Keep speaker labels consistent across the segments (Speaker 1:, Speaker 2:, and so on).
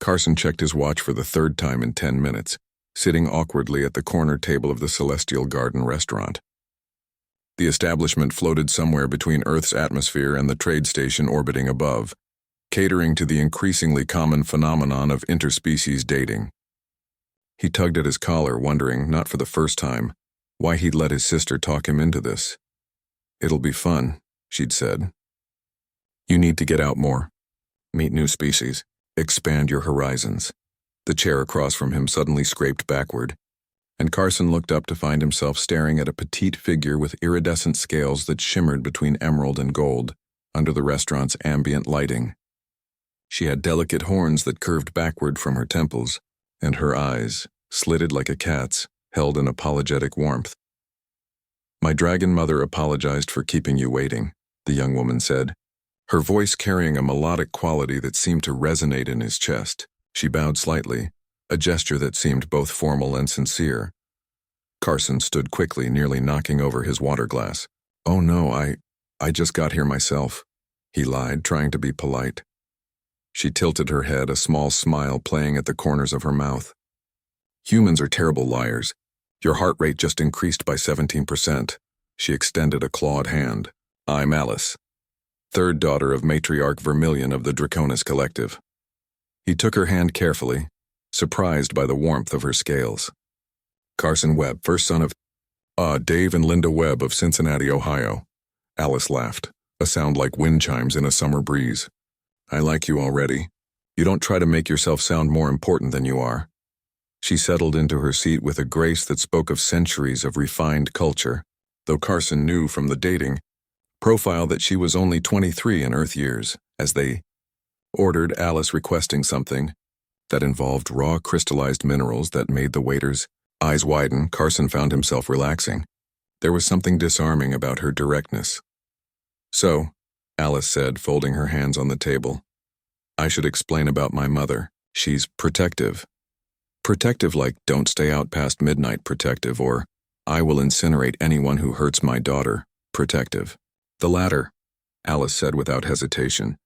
Speaker 1: Carson checked his watch for the third time in 10 minutes, sitting awkwardly at the corner table of the Celestial Garden restaurant. The establishment floated somewhere between Earth's atmosphere and the trade station orbiting above, catering to the increasingly common phenomenon of interspecies dating. He tugged at his collar, wondering, not for the first time, why he'd let his sister talk him into this. "It'll be fun," she'd said. "You need to get out more. Meet new species. Expand your horizons." The chair across from him suddenly scraped backward, and Carson looked up to find himself staring at a petite figure with iridescent scales that shimmered between emerald and gold under the restaurant's ambient lighting. She had delicate horns that curved backward from her temples, and her eyes, slitted like a cat's, held an apologetic warmth. "My dragon mother apologized for keeping you waiting," the young woman said, her voice carrying a melodic quality that seemed to resonate in his chest. She bowed slightly, a gesture that seemed both formal and sincere. Carson stood quickly, nearly knocking over his water glass. "Oh no, I just got here myself," he lied, trying to be polite. She tilted her head, a small smile playing at the corners of her mouth. "Humans are terrible liars. Your heart rate just increased by 17%. She extended a clawed hand. "I'm Alice, third daughter of Matriarch Vermilion of the Draconis Collective." He took her hand carefully, surprised by the warmth of her scales. "Carson Webb, first son of Dave and Linda Webb of Cincinnati, Ohio." Alice laughed, a sound like wind chimes in a summer breeze. "I like you already. You don't try to make yourself sound more important than you are." She settled into her seat with a grace that spoke of centuries of refined culture, though Carson knew from the dating profile that she was only 23 in Earth years, as they ordered, Alice requesting something that involved raw crystallized minerals that made the waiter's eyes widen. Carson found himself relaxing. There was something disarming about her directness. "So," Alice said, folding her hands on the table, "I should explain about my mother. She's protective. Protective like don't stay out past midnight protective, or I will incinerate anyone who hurts my daughter protective." "The latter," Alice said without hesitation.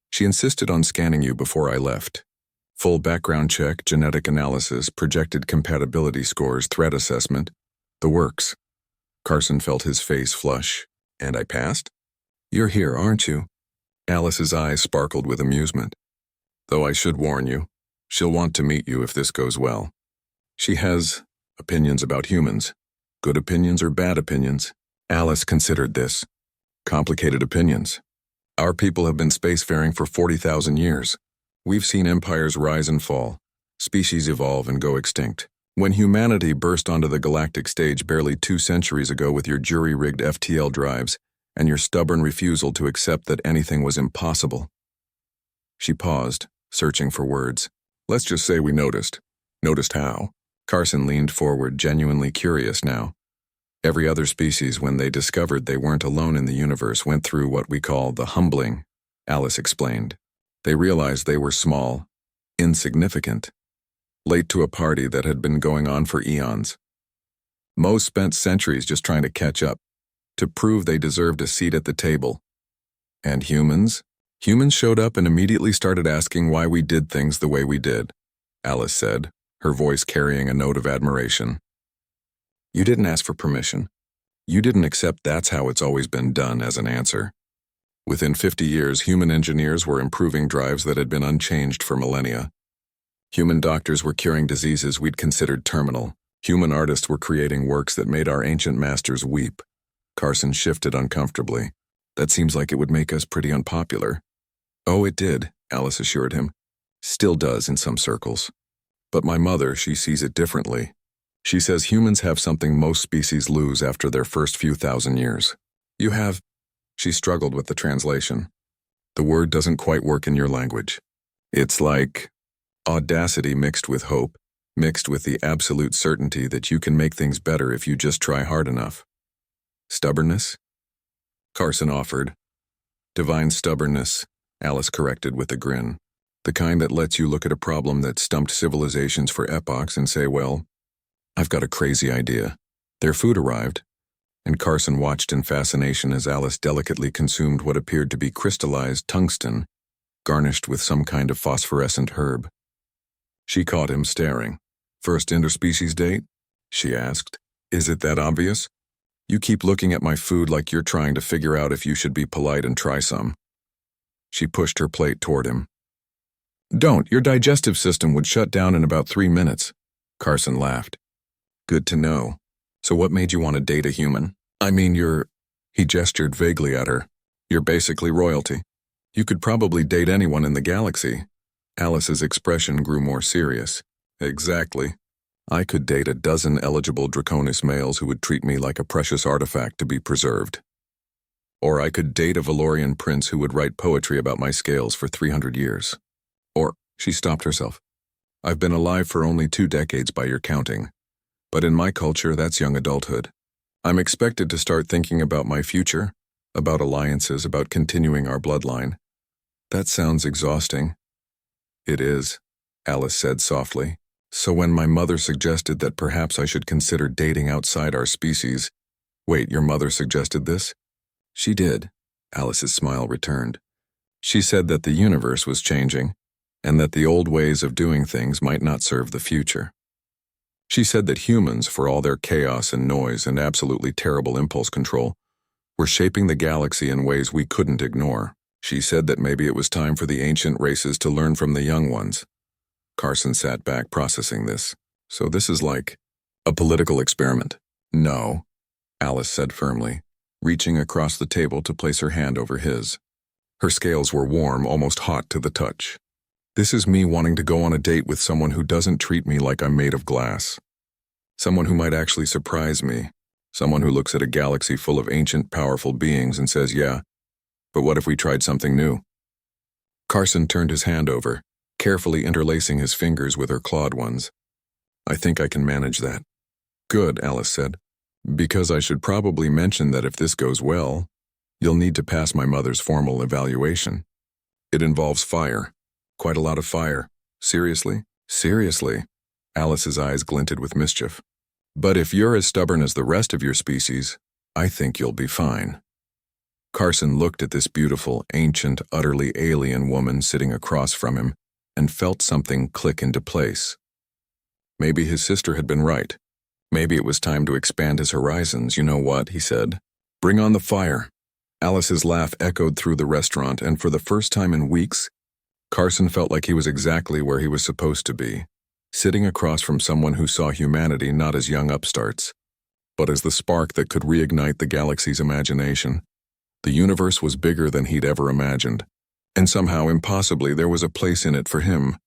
Speaker 1: "She insisted on scanning you before I left. Full background check, genetic analysis, projected compatibility scores, threat assessment. The works." Carson felt his face flush. "And I passed?" "You're here, aren't you?" Alice's eyes sparkled with amusement. "Though I should warn you, she'll want to meet you if this goes well. She has opinions about humans. Good opinions or bad opinions?" Alice considered this. "Complicated opinions. Our people have been spacefaring for 40,000 years. We've seen empires rise and fall, species evolve and go extinct. When humanity burst onto the galactic stage barely 2 centuries ago with your jury-rigged FTL drives and your stubborn refusal to accept that anything was impossible." She paused, searching for words. "Let's just say we noticed." "Noticed how?" Carson leaned forward, genuinely curious now. "Every other species, when they discovered they weren't alone in the universe, went through what we call the humbling," Alice explained. "They realized they were small, insignificant, late to a party that had been going on for eons. Most spent centuries just trying to catch up, to prove they deserved a seat at the table. And humans? Humans showed up and immediately started asking why we did things the way we did," Alice said, her voice carrying a note of admiration. "You didn't ask for permission. You didn't accept that's how it's always been done as an answer. Within 50 years, human engineers were improving drives that had been unchanged for millennia. Human doctors were curing diseases we'd considered terminal. Human artists were creating works that made our ancient masters weep." Carson shifted uncomfortably. "That seems like it would make us pretty unpopular." "Oh, it did," Alice assured him. "Still does in some circles. But my mother, she sees it differently. She says humans have something most species lose after their first few thousand years. You have..." She struggled with the translation. "The word doesn't quite work in your language. It's like audacity mixed with hope, mixed with the absolute certainty that you can make things better if you just try hard enough." "Stubbornness?" Carson offered. "Divine stubbornness," Alice corrected with a grin. "The kind that lets you look at a problem that stumped civilizations for epochs and say, well, I've got a crazy idea." Their food arrived, and Carson watched in fascination as Alice delicately consumed what appeared to be crystallized tungsten, garnished with some kind of phosphorescent herb. She caught him staring. "First interspecies date?" she asked. "Is it that obvious? You keep looking at my food like you're trying to figure out if you should be polite and try some." She pushed her plate toward him. "Don't. Your digestive system would shut down in about 3 minutes." Carson laughed. "Good to know. So what made you want to date a human? I mean, He gestured vaguely at her. "You're basically royalty. You could probably date anyone in the galaxy." Alice's expression grew more serious. "Exactly. I could date a dozen eligible Draconis males who would treat me like a precious artifact to be preserved. Or I could date a Valorian prince who would write poetry about my scales for 300 years. Or," she stopped herself, "I've been alive for only 2 decades by your counting. But in my culture, that's young adulthood. I'm expected to start thinking about my future, about alliances, about continuing our bloodline. That sounds exhausting." "It is," Alice said softly. "So when my mother suggested that perhaps I should consider dating outside our species—" "Wait, your mother suggested this?" "She did." Alice's smile returned. "She said that the universe was changing, and that the old ways of doing things might not serve the future. She said that humans, for all their chaos and noise and absolutely terrible impulse control, were shaping the galaxy in ways we couldn't ignore. She said that maybe it was time for the ancient races to learn from the young ones." Carson sat back, processing this. "So this is like a political experiment?" "No," Alice said firmly, reaching across the table to place her hand over his. Her scales were warm, almost hot to the touch. "This is me wanting to go on a date with someone who doesn't treat me like I'm made of glass. Someone who might actually surprise me. Someone who looks at a galaxy full of ancient, powerful beings and says, 'Yeah, but what if we tried something new?'" Carson turned his hand over, carefully interlacing his fingers with her clawed ones. "I think I can manage that." "Good," Alice said, "because I should probably mention that if this goes well, you'll need to pass my mother's formal evaluation. It involves fire. Quite a lot of fire." "Seriously?" "Seriously." Alice's eyes glinted with mischief. "But if you're as stubborn as the rest of your species, I think you'll be fine." Carson looked at this beautiful, ancient, utterly alien woman sitting across from him and felt something click into place. Maybe his sister had been right. Maybe it was time to expand his horizons. "You know what?" he said. "Bring on the fire." Alice's laugh echoed through the restaurant, and for the first time in weeks, Carson felt like he was exactly where he was supposed to be, sitting across from someone who saw humanity not as young upstarts, but as the spark that could reignite the galaxy's imagination. The universe was bigger than he'd ever imagined, and somehow, impossibly, there was a place in it for him.